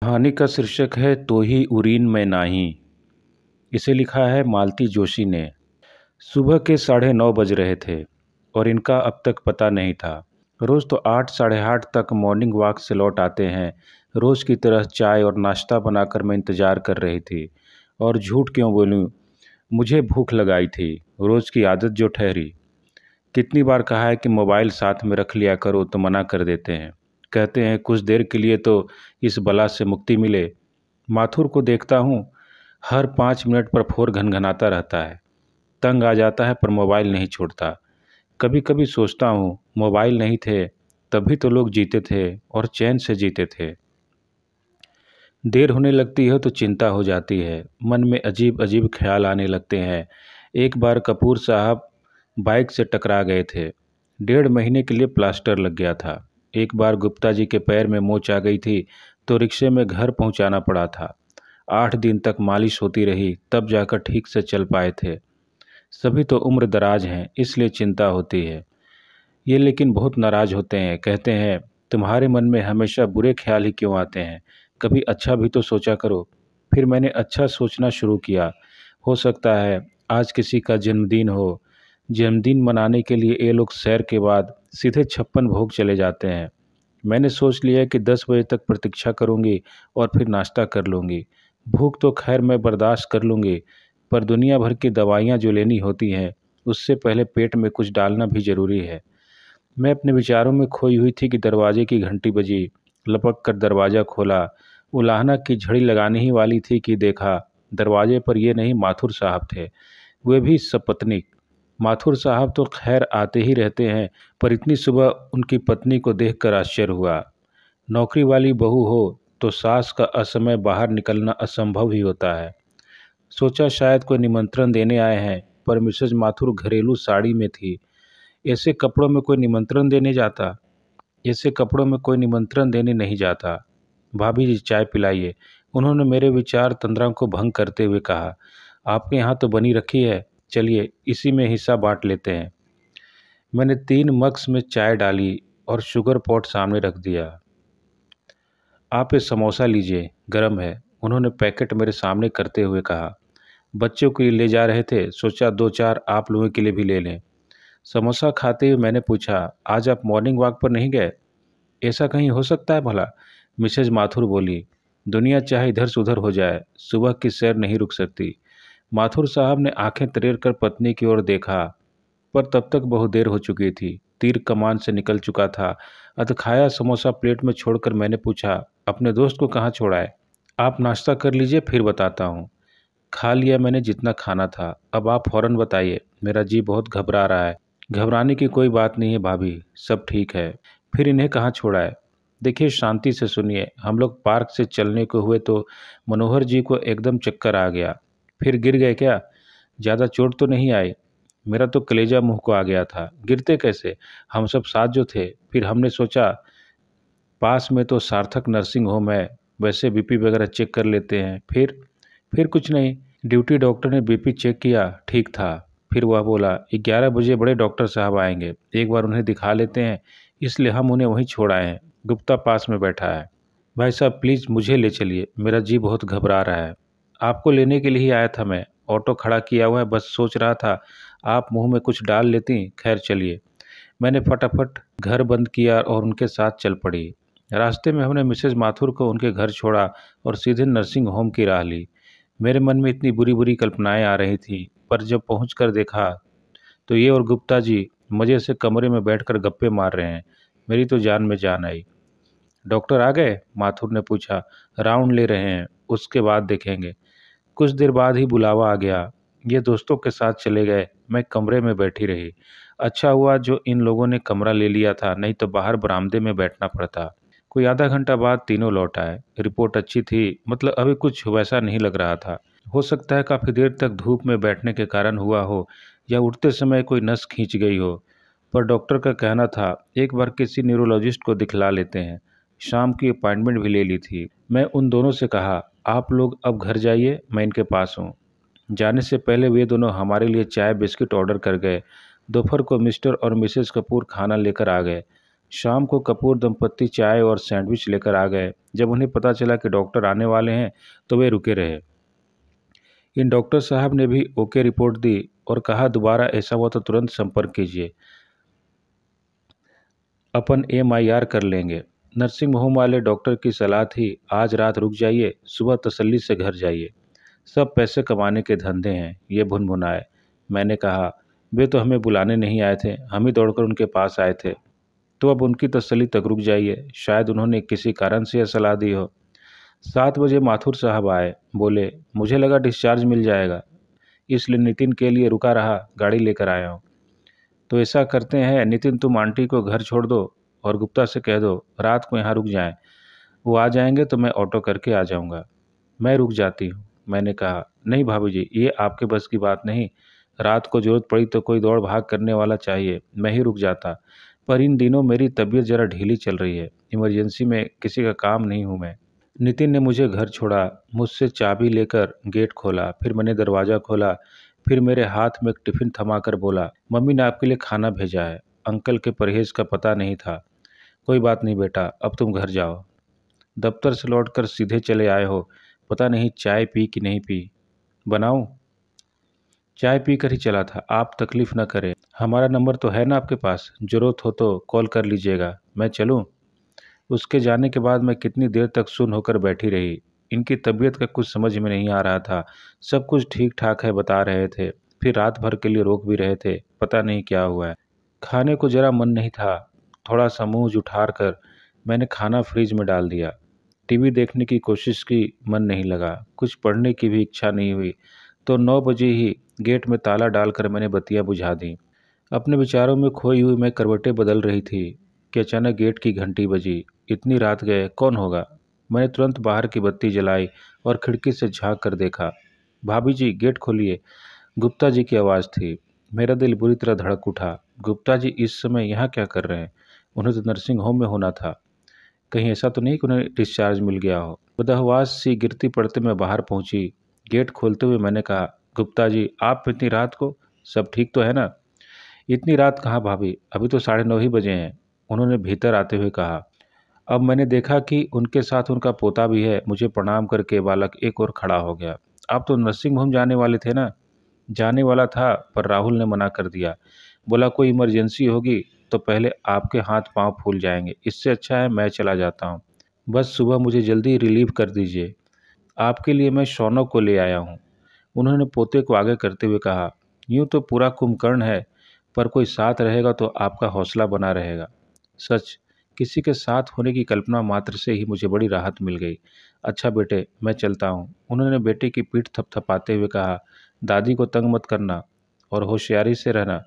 कहानी का शीर्षक है तो ही उरीन में नाही। इसे लिखा है मालती जोशी ने। सुबह के 9:30 बज रहे थे और इनका अब तक पता नहीं था। रोज़ तो 8 साढ़े 8 तक मॉर्निंग वॉक से लौट आते हैं। रोज़ की तरह चाय और नाश्ता बनाकर मैं इंतज़ार कर रही थी। और झूठ क्यों बोलूं, मुझे भूख लगाई थी। रोज़ की आदत जो ठहरी। कितनी बार कहा है कि मोबाइल साथ में रख लिया करो तो मना कर देते हैं। कहते हैं कुछ देर के लिए तो इस बला से मुक्ति मिले। माथुर को देखता हूँ, हर 5 मिनट पर फोन घनघनाता रहता है। तंग आ जाता है पर मोबाइल नहीं छोड़ता। कभी कभी सोचता हूँ मोबाइल नहीं थे तभी तो लोग जीते थे और चैन से जीते थे। देर होने लगती है तो चिंता हो जाती है। मन में अजीब अजीब ख्याल आने लगते हैं। एक बार कपूर साहब बाइक से टकरा गए थे। 1.5 महीने के लिए प्लास्टर लग गया था। एक बार गुप्ता जी के पैर में मोच आ गई थी तो रिक्शे में घर पहुंचाना पड़ा था। 8 दिन तक मालिश होती रही तब जाकर ठीक से चल पाए थे। सभी तो उम्र दराज हैं इसलिए चिंता होती है। ये लेकिन बहुत नाराज होते हैं। कहते हैं तुम्हारे मन में हमेशा बुरे ख्याल ही क्यों आते हैं, कभी अच्छा भी तो सोचा करो। फिर मैंने अच्छा सोचना शुरू किया। हो सकता है आज किसी का जन्मदिन हो। जन्मदिन मनाने के लिए ये लोग सैर के बाद सीधे 56 भोग चले जाते हैं। मैंने सोच लिया है कि 10 बजे तक प्रतीक्षा करूंगी और फिर नाश्ता कर लूंगी। भूख तो खैर मैं बर्दाश्त कर लूंगी, पर दुनिया भर की दवाइयाँ जो लेनी होती हैं उससे पहले पेट में कुछ डालना भी ज़रूरी है। मैं अपने विचारों में खोई हुई थी कि दरवाजे की घंटी बजी। लपक कर दरवाज़ा खोला। उलाहना की झड़ी लगाने ही वाली थी कि देखा दरवाजे पर ये नहीं माथुर साहब थे, वे भी सपत्नीक। माथुर साहब तो खैर आते ही रहते हैं, पर इतनी सुबह उनकी पत्नी को देखकर आश्चर्य हुआ। नौकरी वाली बहू हो तो सास का असमय बाहर निकलना असंभव ही होता है। सोचा शायद कोई निमंत्रण देने आए हैं, पर मिसेज माथुर घरेलू साड़ी में थी। ऐसे कपड़ों में कोई निमंत्रण देने जाता? ऐसे कपड़ों में कोई निमंत्रण देने नहीं जाता। भाभी जी चाय पिलाइए। उन्होंने मेरे विचार तंद्रा को भंग करते हुए कहा। आपके यहाँ तो बनी रखी है, चलिए इसी में हिस्सा बांट लेते हैं। मैंने 3 मग्स में चाय डाली और शुगर पॉट सामने रख दिया। आप ये समोसा लीजिए, गरम है, उन्होंने पैकेट मेरे सामने करते हुए कहा। बच्चों के लिए ले जा रहे थे, सोचा 2-4 आप लोगों के लिए भी ले लें। समोसा खाते हुए मैंने पूछा, आज आप मॉर्निंग वॉक पर नहीं गए? ऐसा कहीं हो सकता है भला? मिसेज माथुर बोली। दुनिया चाहे इधर से उधर हो जाए, सुबह की सैर नहीं रुक सकती। माथुर साहब ने आंखें तरेर कर पत्नी की ओर देखा, पर तब तक बहुत देर हो चुकी थी। तीर कमान से निकल चुका था। अधखाया समोसा प्लेट में छोड़कर मैंने पूछा, अपने दोस्त को कहाँ छोड़ा है? आप नाश्ता कर लीजिए फिर बताता हूँ। खा लिया मैंने जितना खाना था, अब आप फौरन बताइए, मेरा जी बहुत घबरा रहा है। घबराने की कोई बात नहीं है भाभी, सब ठीक है। फिर इन्हें कहाँ छोड़ा है? देखिए शांति से सुनिए, हम लोग पार्क से चलने को हुए तो मनोहर जी को एकदम चक्कर आ गया। फिर गिर गए क्या? ज़्यादा चोट तो नहीं आई? मेरा तो कलेजा मुंह को आ गया था। गिरते कैसे? हम सब साथ जो थे। फिर हमने सोचा पास में तो सार्थक नर्सिंग होम है, वैसे बीपी वगैरह चेक कर लेते हैं। फिर कुछ नहीं। ड्यूटी डॉक्टर ने बीपी चेक किया, ठीक था। फिर वह बोला 11 बजे बड़े डॉक्टर साहब आएंगे, एक बार उन्हें दिखा लेते हैं, इसलिए हम उन्हें वहीं छोड़ आए हैं। गुप्ता पास में बैठा है। भाई साहब प्लीज़ मुझे ले चलिए, मेरा जी बहुत घबरा रहा है। आपको लेने के लिए ही आया था मैं। ऑटो खड़ा किया हुआ है, बस सोच रहा था आप मुंह में कुछ डाल लेती। खैर चलिए। मैंने फटाफट घर बंद किया और उनके साथ चल पड़ी। रास्ते में हमने मिसेज माथुर को उनके घर छोड़ा और सीधे नर्सिंग होम की राह ली। मेरे मन में इतनी बुरी बुरी कल्पनाएं आ रही थी, पर जब पहुंचकर देखा तो ये और गुप्ता जी मज़े से कमरे में बैठकर गप्पे मार रहे हैं। मेरी तो जान में जान आई। डॉक्टर आ गए? माथुर ने पूछा। राउंड ले रहे हैं, उसके बाद देखेंगे। कुछ देर बाद ही बुलावा आ गया। ये दोस्तों के साथ चले गए, मैं कमरे में बैठी रही। अच्छा हुआ जो इन लोगों ने कमरा ले लिया था, नहीं तो बाहर बरामदे में बैठना पड़ता। कोई आधा घंटा बाद तीनों लौट आए। रिपोर्ट अच्छी थी, मतलब अभी कुछ वैसा नहीं लग रहा था। हो सकता है काफ़ी देर तक धूप में बैठने के कारण हुआ हो, या उठते समय कोई नस खींच गई हो। पर डॉक्टर का कहना था एक बार किसी न्यूरोलॉजिस्ट को दिखला लेते हैं। शाम की अपॉइंटमेंट भी ले ली थी। मैं उन दोनों से कहा आप लोग अब घर जाइए, मैं इनके पास हूँ। जाने से पहले वे दोनों हमारे लिए चाय बिस्किट ऑर्डर कर गए। दोपहर को मिस्टर और मिसेस कपूर खाना लेकर आ गए। शाम को कपूर दंपत्ति चाय और सैंडविच लेकर आ गए। जब उन्हें पता चला कि डॉक्टर आने वाले हैं तो वे रुके रहे। इन डॉक्टर साहब ने भी ओके रिपोर्ट दी और कहा दोबारा ऐसा हुआ तो तुरंत संपर्क कीजिए, अपन MIR कर लेंगे। नर्सिंग होम वाले डॉक्टर की सलाह थी, आज रात रुक जाइए, सुबह तसल्ली से घर जाइए। सब पैसे कमाने के धंधे हैं, ये भुनभुनाए। मैंने कहा, वे तो हमें बुलाने नहीं आए थे, हम ही दौड़कर उनके पास आए थे। तो अब उनकी तसल्ली तक रुक जाइए, शायद उन्होंने किसी कारण से यह सलाह दी हो। 7 बजे माथुर साहब आए, बोले, मुझे लगा डिस्चार्ज मिल जाएगा, इसलिए नितिन के लिए रुका रहा, गाड़ी लेकर आया हूँ। तो ऐसा करते हैं नितिन, तुम आंटी को घर छोड़ दो और गुप्ता से कह दो रात को यहाँ रुक जाएं। वो आ जाएंगे तो मैं ऑटो करके आ जाऊँगा। मैं रुक जाती हूँ। मैंने कहा, नहीं भाभी जी, ये आपके बस की बात नहीं। रात को जरूरत पड़ी तो कोई दौड़ भाग करने वाला चाहिए, मैं ही रुक जाता। पर इन दिनों मेरी तबीयत ज़रा ढीली चल रही है, इमरजेंसी में किसी का काम नहीं हूँ मैं। नितिन ने मुझे घर छोड़ा, मुझसे चाबी लेकर गेट खोला, फिर मैंने दरवाज़ा खोला, फिर मेरे हाथ में एक टिफ़िन थमाकर बोला, मम्मी ने आपके लिए खाना भेजा है। अंकल के परहेज़ का पता नहीं था। कोई बात नहीं बेटा, अब तुम घर जाओ। दफ्तर से लौटकर सीधे चले आए हो, पता नहीं चाय पी कि नहीं पी। बनाऊं? चाय पी कर ही चला था, आप तकलीफ़ न करें। हमारा नंबर तो है ना आपके पास, ज़रूरत हो तो कॉल कर लीजिएगा। मैं चलूं? उसके जाने के बाद मैं कितनी देर तक सुन्न होकर बैठी रही। इनकी तबीयत का कुछ समझ में नहीं आ रहा था। सब कुछ ठीक ठाक है बता रहे थे, फिर रात भर के लिए रोक भी रहे थे, पता नहीं क्या हुआ है। खाने को जरा मन नहीं था। थोड़ा सा मुंह जुठार कर मैंने खाना फ्रिज में डाल दिया। टीवी देखने की कोशिश की, मन नहीं लगा। कुछ पढ़ने की भी इच्छा नहीं हुई। तो 9 बजे ही गेट में ताला डालकर मैंने बत्तियां बुझा दी। अपने विचारों में खोई हुई मैं करवटें बदल रही थी कि अचानक गेट की घंटी बजी। इतनी रात गए, कौन होगा? मैंने तुरंत बाहर की बत्ती जलाई और खिड़की से झांक कर देखा। भाभी जी, गेट खोलिए, गुप्ता जी की आवाज़ थी। मेरा दिल बुरी तरह धड़क उठा। गुप्ता जी इस समय यहाँ क्या कर रहे हैं? उन्हें तो नर्सिंग होम में होना था। कहीं ऐसा तो नहीं कि उन्हें डिस्चार्ज मिल गया हो। बदहवास सी गिरती पड़ते मैं बाहर पहुंची। गेट खोलते हुए मैंने कहा, गुप्ता जी, आप इतनी रात को, सब ठीक तो है ना? इतनी रात कहाँ भाभी, अभी तो 9:30 ही बजे हैं, उन्होंने भीतर आते हुए कहा। अब मैंने देखा कि उनके साथ उनका पोता भी है। मुझे प्रणाम करके बालक एक और खड़ा हो गया। आप तो नर्सिंग होम जाने वाले थे ना? जाने वाला था, पर राहुल ने मना कर दिया। बोला कोई इमरजेंसी होगी तो पहले आपके हाथ पांव फूल जाएंगे, इससे अच्छा है मैं चला जाता हूँ। बस सुबह मुझे जल्दी रिलीव कर दीजिए। आपके लिए मैं शौनक को ले आया हूँ, उन्होंने पोते को आगे करते हुए कहा। यूं तो पूरा कुंभकर्ण है, पर कोई साथ रहेगा तो आपका हौसला बना रहेगा। सच, किसी के साथ होने की कल्पना मात्र से ही मुझे बड़ी राहत मिल गई। अच्छा बेटे, मैं चलता हूँ, उन्होंने बेटे की पीठ थपथपाते हुए कहा। दादी को तंग मत करना और होशियारी से रहना।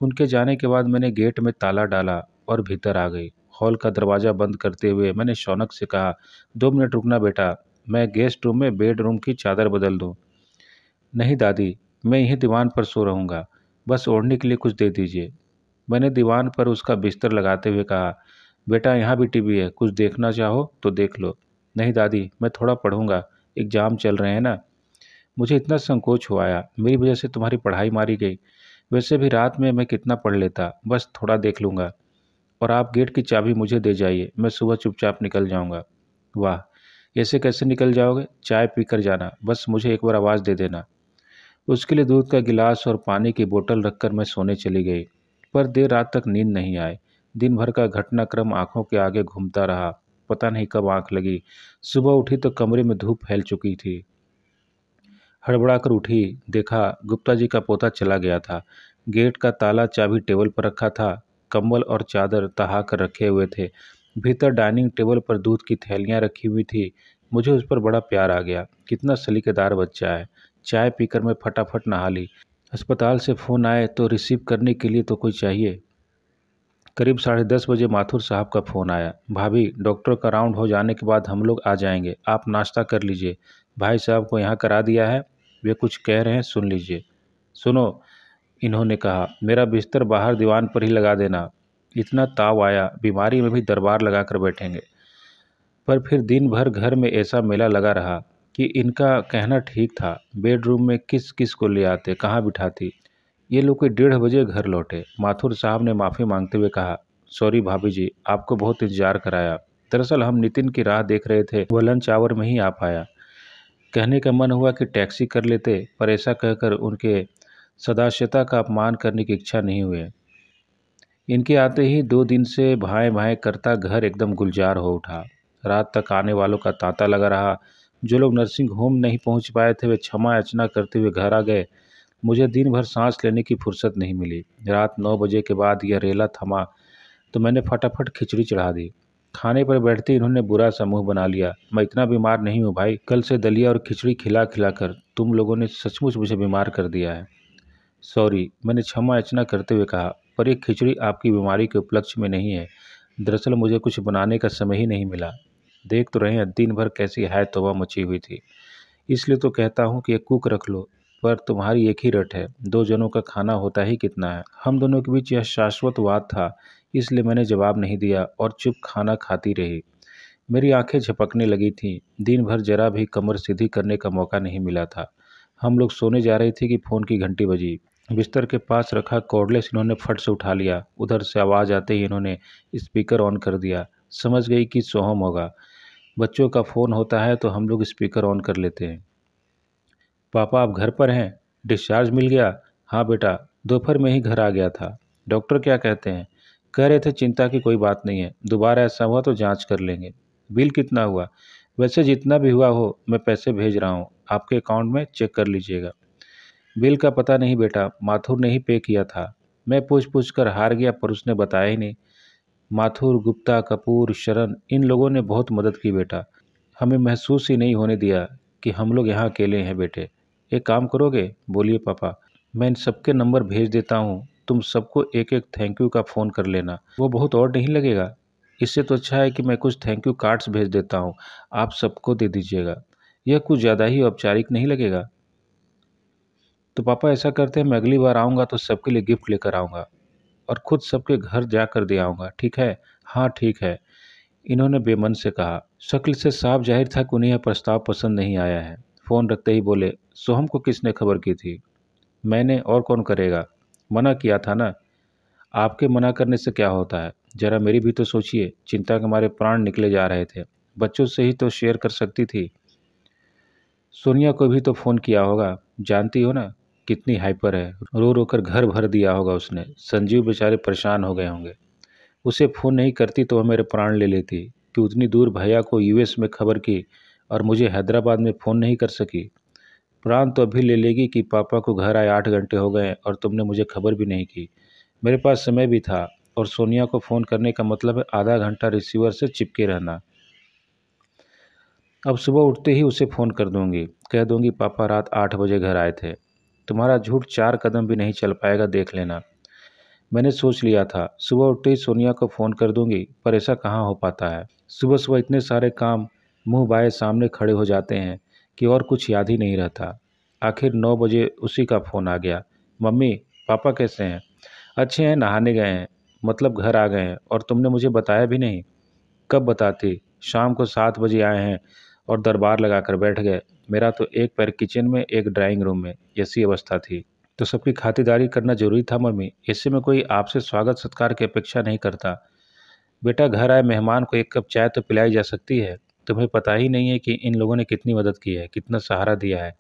उनके जाने के बाद मैंने गेट में ताला डाला और भीतर आ गई। हॉल का दरवाज़ा बंद करते हुए मैंने शौनक से कहा, 2 मिनट रुकना बेटा, मैं गेस्ट रूम में बेडरूम की चादर बदल दूँ। नहीं दादी, मैं यहीं दीवान पर सो रहूँगा, बस ओढ़ने के लिए कुछ दे दीजिए। मैंने दीवान पर उसका बिस्तर लगाते हुए कहा, बेटा यहाँ भी टीवी है, कुछ देखना चाहो तो देख लो। नहीं दादी, मैं थोड़ा पढ़ूंगा, एग्जाम चल रहे हैं ना। मुझे इतना संकोच हुआ आया, मेरी वजह से तुम्हारी पढ़ाई मारी गई। वैसे भी रात में मैं कितना पढ़ लेता, बस थोड़ा देख लूँगा। और आप गेट की चाबी मुझे दे जाइए, मैं सुबह चुपचाप निकल जाऊँगा। वाह, ऐसे कैसे निकल जाओगे? चाय पीकर जाना, बस मुझे एक बार आवाज़ दे देना। उसके लिए दूध का गिलास और पानी की बोतल रखकर मैं सोने चली गई। पर देर रात तक नींद नहीं आई। दिन भर का घटनाक्रम आंखों के आगे घूमता रहा। पता नहीं कब आंख लगी। सुबह उठी तो कमरे में धूप फैल चुकी थी। हड़बड़ाकर उठी, देखा गुप्ता जी का पोता चला गया था। गेट का ताला चाबी टेबल पर रखा था। कंबल और चादर तहा कर रखे हुए थे। भीतर डाइनिंग टेबल पर दूध की थैलियाँ रखी हुई थी। मुझे उस पर बड़ा प्यार आ गया। कितना सलीकेदार बच्चा है। चाय पीकर मैं फटाफट नहा ली। अस्पताल से फ़ोन आए तो रिसीव करने के लिए तो कोई चाहिए। करीब 10:30 बजे माथुर साहब का फ़ोन आया। भाभी, डॉक्टर का राउंड हो जाने के बाद हम लोग आ जाएंगे, आप नाश्ता कर लीजिए। भाई साहब को यहाँ करा दिया है, वे कुछ कह रहे हैं, सुन लीजिए। सुनो, इन्होंने कहा, मेरा बिस्तर बाहर दीवान पर ही लगा देना। इतना ताव आया, बीमारी में भी दरबार लगा कर बैठेंगे। पर फिर दिन भर घर में ऐसा मेला लगा रहा कि इनका कहना ठीक था। बेडरूम में किस किस को ले आते, कहाँ बिठाती। ये लोग कोई 1:30 बजे घर लौटे। माथुर साहब ने माफ़ी मांगते हुए कहा, सॉरी भाभी जी, आपको बहुत इंतजार कराया। दरअसल हम नितिन की राह देख रहे थे, वह लंच आवर में ही आ पाया। कहने का मन हुआ कि टैक्सी कर लेते, पर ऐसा कहकर उनके सदास्यता का अपमान करने की इच्छा नहीं हुई। इनके आते ही 2 दिन से भाएं भाएं करता घर एकदम गुलजार हो उठा। रात तक आने वालों का तांता लगा रहा। जो लोग नर्सिंग होम नहीं पहुंच पाए थे वे क्षमा याचना करते हुए घर आ गए। मुझे दिन भर सांस लेने की फुर्सत नहीं मिली। रात 9 बजे के बाद यह रेला थमा तो मैंने फटाफट खिचड़ी चढ़ा दी। खाने पर बैठते इन्होंने बुरा सा मुंह बना लिया। मैं इतना बीमार नहीं हूँ भाई, कल से दलिया और खिचड़ी खिला खिला कर तुम लोगों ने सचमुच मुझे बीमार कर दिया है। सॉरी, मैंने क्षमा याचना करते हुए कहा, पर यह खिचड़ी आपकी बीमारी के उपलक्ष्य में नहीं है। दरअसल मुझे कुछ बनाने का समय ही नहीं मिला। देख तो रहे हैं दिन भर कैसी है तौबा मची हुई थी। इसलिए तो कहता हूँ कि एक कुक रख लो, पर तुम्हारी एक ही रट है, 2 जनों का खाना होता ही कितना है। हम दोनों के बीच यह शाश्वत वाद था, इसलिए मैंने जवाब नहीं दिया और चुप खाना खाती रही। मेरी आंखें झपकने लगी थीं। दिन भर जरा भी कमर सीधी करने का मौका नहीं मिला था। हम लोग सोने जा रहे थे कि फ़ोन की घंटी बजी। बिस्तर के पास रखा कॉर्डलेस इन्होंने फट से उठा लिया। उधर से आवाज़ आते ही इन्होंने स्पीकर ऑन कर दिया। समझ गई कि सोहम होगा। बच्चों का फ़ोन होता है तो हम लोग स्पीकर ऑन कर लेते हैं। पापा आप घर पर हैं? डिस्चार्ज मिल गया? हाँ बेटा, दोपहर में ही घर आ गया था। डॉक्टर क्या कहते हैं? कह रहे थे चिंता की कोई बात नहीं है, दोबारा ऐसा हुआ तो जांच कर लेंगे। बिल कितना हुआ? वैसे जितना भी हुआ हो मैं पैसे भेज रहा हूँ, आपके अकाउंट में चेक कर लीजिएगा। बिल का पता नहीं बेटा, माथुर ने ही पे किया था। मैं पूछ पूछ कर हार गया पर उसने बताया ही नहीं। माथुर, गुप्ता, कपूर, शरण, इन लोगों ने बहुत मदद की बेटा। हमें महसूस ही नहीं होने दिया कि हम लोग यहाँ अकेले हैं बेटे। एक काम करोगे? बोलिए पापा। मैं इन सबके नंबर भेज देता हूँ, तुम सबको एक एक थैंक यू का फ़ोन कर लेना। वो बहुत और नहीं लगेगा? इससे तो अच्छा है कि मैं कुछ थैंक यू कार्ड्स भेज देता हूँ, आप सबको दे दीजिएगा। यह कुछ ज़्यादा ही औपचारिक नहीं लगेगा? तो पापा ऐसा करते हैं, मैं अगली बार आऊँगा तो सबके लिए गिफ्ट लेकर आऊँगा और खुद सबके घर जाकर दे आऊँगा, ठीक है? हाँ ठीक है, इन्होंने बेमन से कहा। शक्ल से साफ जाहिर था कि उन्हें यह प्रस्ताव पसंद नहीं आया है। फ़ोन रखते ही बोले, सोहम को किसने खबर की थी? मैंने, और कौन करेगा? मना किया था ना। आपके मना करने से क्या होता है? जरा मेरी भी तो सोचिए, चिंता के मारे प्राण निकले जा रहे थे। बच्चों से ही तो शेयर कर सकती थी। सोनिया को भी तो फ़ोन किया होगा, जानती हो ना कितनी हाइपर है। रो रो कर घर भर दिया होगा उसने। संजीव बेचारे परेशान हो गए होंगे। उसे फ़ोन नहीं करती तो वह मेरे प्राण ले लेती। कि उतनी दूर भैया को यूएस में खबर की और मुझे हैदराबाद में फ़ोन नहीं कर सकी। प्राण तो अभी ले लेगी कि पापा को घर आए 8 घंटे हो गए और तुमने मुझे खबर भी नहीं की। मेरे पास समय भी था और सोनिया को फ़ोन करने का मतलब है आधा घंटा रिसीवर से चिपके रहना। अब सुबह उठते ही उसे फ़ोन कर दूंगी, कह दूंगी पापा रात 8 बजे घर आए थे। तुम्हारा झूठ 4 कदम भी नहीं चल पाएगा, देख लेना। मैंने सोच लिया था सुबह उठते ही सोनिया को फ़ोन कर दूंगी, पर ऐसा कहाँ हो पाता है। सुबह सुबह इतने सारे काम मुंह बाए सामने खड़े हो जाते हैं कि और कुछ याद ही नहीं रहता। आखिर 9 बजे उसी का फ़ोन आ गया। मम्मी, पापा कैसे हैं? अच्छे हैं, नहाने गए हैं, मतलब घर आ गए हैं, और तुमने मुझे बताया भी नहीं। कब बताती, शाम को 7 बजे आए हैं और दरबार लगाकर बैठ गए। मेरा तो एक पैर किचन में, एक ड्राइंग रूम में, ऐसी अवस्था थी। तो सबकी खातिरदारी करना जरूरी था मम्मी, इससे मैं कोई आपसे स्वागत सत्कार की अपेक्षा नहीं करता। बेटा, घर आए मेहमान को एक कप चाय तो पिलाई जा सकती है। तुम्हें पता ही नहीं है कि इन लोगों ने कितनी मदद की है, कितना सहारा दिया है।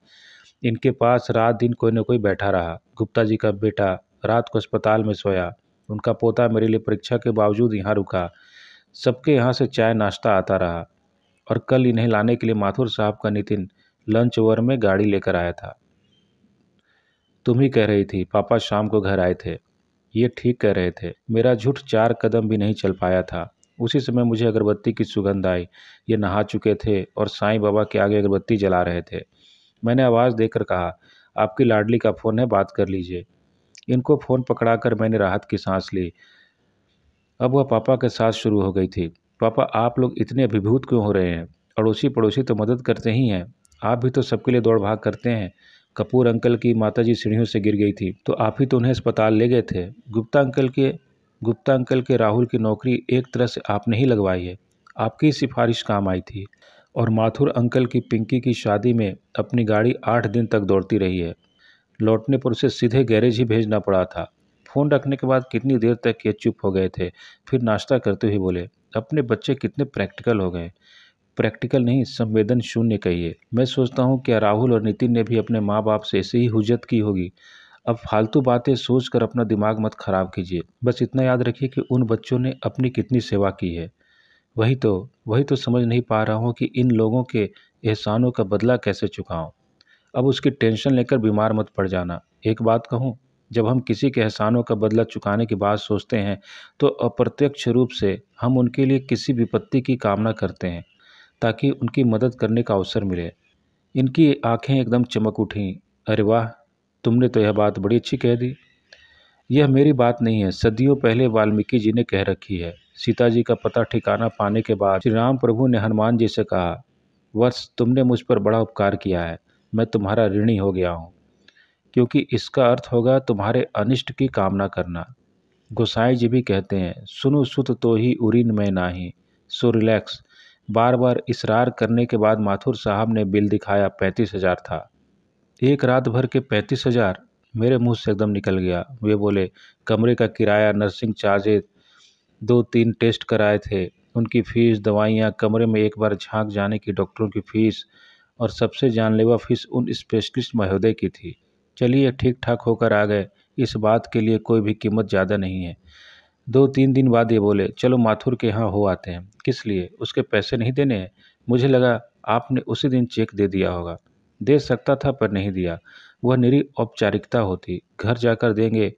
इनके पास रात दिन कोई न कोई बैठा रहा। गुप्ता जी का बेटा रात को अस्पताल में सोया। उनका पोता मेरे लिए परीक्षा के बावजूद यहाँ रुका। सबके यहाँ से चाय नाश्ता आता रहा। और कल इन्हें लाने के लिए माथुर साहब का नितिन लंच ओवर में गाड़ी लेकर आया था। तुम ही कह रही थी पापा शाम को घर आए थे। ये ठीक कह रहे थे। मेरा झूठ 4 कदम भी नहीं चल पाया था। उसी समय मुझे अगरबत्ती की सुगंध आई। ये नहा चुके थे और साईं बाबा के आगे अगरबत्ती जला रहे थे। मैंने आवाज़ देकर कहा, आपकी लाडली का फ़ोन है, बात कर लीजिए। इनको फ़ोन पकड़ाकर मैंने राहत की सांस ली। अब वह पापा के साथ शुरू हो गई थी। पापा, आप लोग इतने अभिभूत क्यों हो रहे हैं? अड़ोसी पड़ोसी तो मदद करते ही हैं, आप भी तो सबके लिए दौड़ भाग करते हैं। कपूर अंकल की माताजी सीढ़ियों से गिर गई थी तो आप ही तो उन्हें अस्पताल ले गए थे। गुप्ता अंकल के राहुल की नौकरी एक तरह से आपने ही लगवाई है, आपकी ही सिफारिश काम आई थी। और माथुर अंकल की पिंकी की शादी में अपनी गाड़ी 8 दिन तक दौड़ती रही है। लौटने पर उसे सीधे गैरेज ही भेजना पड़ा था। फ़ोन रखने के बाद कितनी देर तक ये चुप हो गए थे, फिर नाश्ता करते हुए बोले, अपने बच्चे कितने प्रैक्टिकल हो गए। प्रैक्टिकल नहीं, संवेदन शून्य कहिए। मैं सोचता हूँ क्या राहुल और नितिन ने भी अपने माँ बाप से ऐसे ही हुज्जत की होगी। अब फालतू बातें सोचकर अपना दिमाग मत खराब कीजिए। बस इतना याद रखिए कि उन बच्चों ने अपनी कितनी सेवा की है। वही तो समझ नहीं पा रहा हूँ कि इन लोगों के एहसानों का बदला कैसे चुकाऊं। अब उसकी टेंशन लेकर बीमार मत पड़ जाना। एक बात कहूँ, जब हम किसी के एहसानों का बदला चुकाने की बात सोचते हैं तो अप्रत्यक्ष रूप से हम उनके लिए किसी विपत्ति की कामना करते हैं ताकि उनकी मदद करने का अवसर मिले। इनकी आंखें एकदम चमक उठीं। अरे वाह, तुमने तो यह बात बड़ी अच्छी कह दी। यह मेरी बात नहीं है, सदियों पहले वाल्मीकि जी ने कह रखी है। सीता जी का पता ठिकाना पाने के बाद श्री राम प्रभु ने हनुमान जी से कहा, वत्स तुमने मुझ पर बड़ा उपकार किया है, मैं तुम्हारा ऋणी हो गया हूँ। क्योंकि इसका अर्थ होगा तुम्हारे अनिष्ट की कामना करना। गोसाई जी भी कहते हैं, सुनो सुत तो ही उरीन में नाही। So relax. बार बार इसरार करने के बाद माथुर साहब ने बिल दिखाया। 35,000 था। एक रात भर के 35,000। मेरे मुंह से एकदम निकल गया। वे बोले, कमरे का किराया, नर्सिंग चार्जेज, 2-3 टेस्ट कराए थे, उनकी फीस, दवाइयाँ, कमरे में एक बार झांक जाने की डॉक्टरों की फीस, और सबसे जानलेवा फीस उन स्पेशलिस्ट महोदय की थी। चलिए ठीक ठाक होकर आ गए, इस बात के लिए कोई भी कीमत ज़्यादा नहीं है। 2-3 दिन बाद ये बोले, चलो माथुर के यहाँ हो आते हैं। किस लिए? उसके पैसे नहीं देने हैं। मुझे लगा आपने उसी दिन चेक दे दिया होगा। दे सकता था पर नहीं दिया। वह निरी औपचारिकता होती। घर जाकर देंगे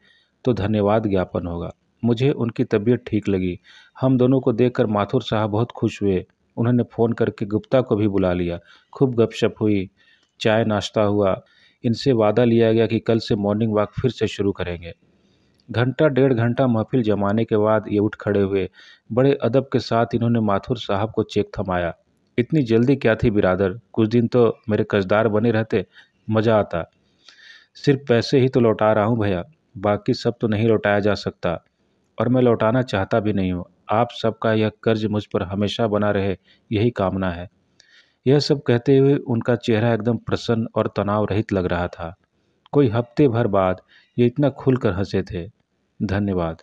तो धन्यवाद ज्ञापन होगा। मुझे उनकी तबीयत ठीक लगी। हम दोनों को देखकर माथुर साहब बहुत खुश हुए। उन्होंने फ़ोन करके गुप्ता को भी बुला लिया। खूब गपशप हुई, चाय नाश्ता हुआ। इनसे वादा लिया गया कि कल से मॉर्निंग वॉक फिर से शुरू करेंगे। घंटा 1.5 घंटा महफिल जमाने के बाद ये उठ खड़े हुए। बड़े अदब के साथ इन्होंने माथुर साहब को चेक थमाया। इतनी जल्दी क्या थी बिरादर, कुछ दिन तो मेरे कर्जदार बने रहते, मज़ा आता। सिर्फ पैसे ही तो लौटा रहा हूँ भैया, बाकी सब तो नहीं लौटाया जा सकता, और मैं लौटाना चाहता भी नहीं हूँ। आप सबका यह कर्ज मुझ पर हमेशा बना रहे, यही कामना है। यह सब कहते हुए उनका चेहरा एकदम प्रसन्न और तनाव रहित लग रहा था। कोई हफ्ते भर बाद ये इतना खुलकर हंसे थे। धन्यवाद।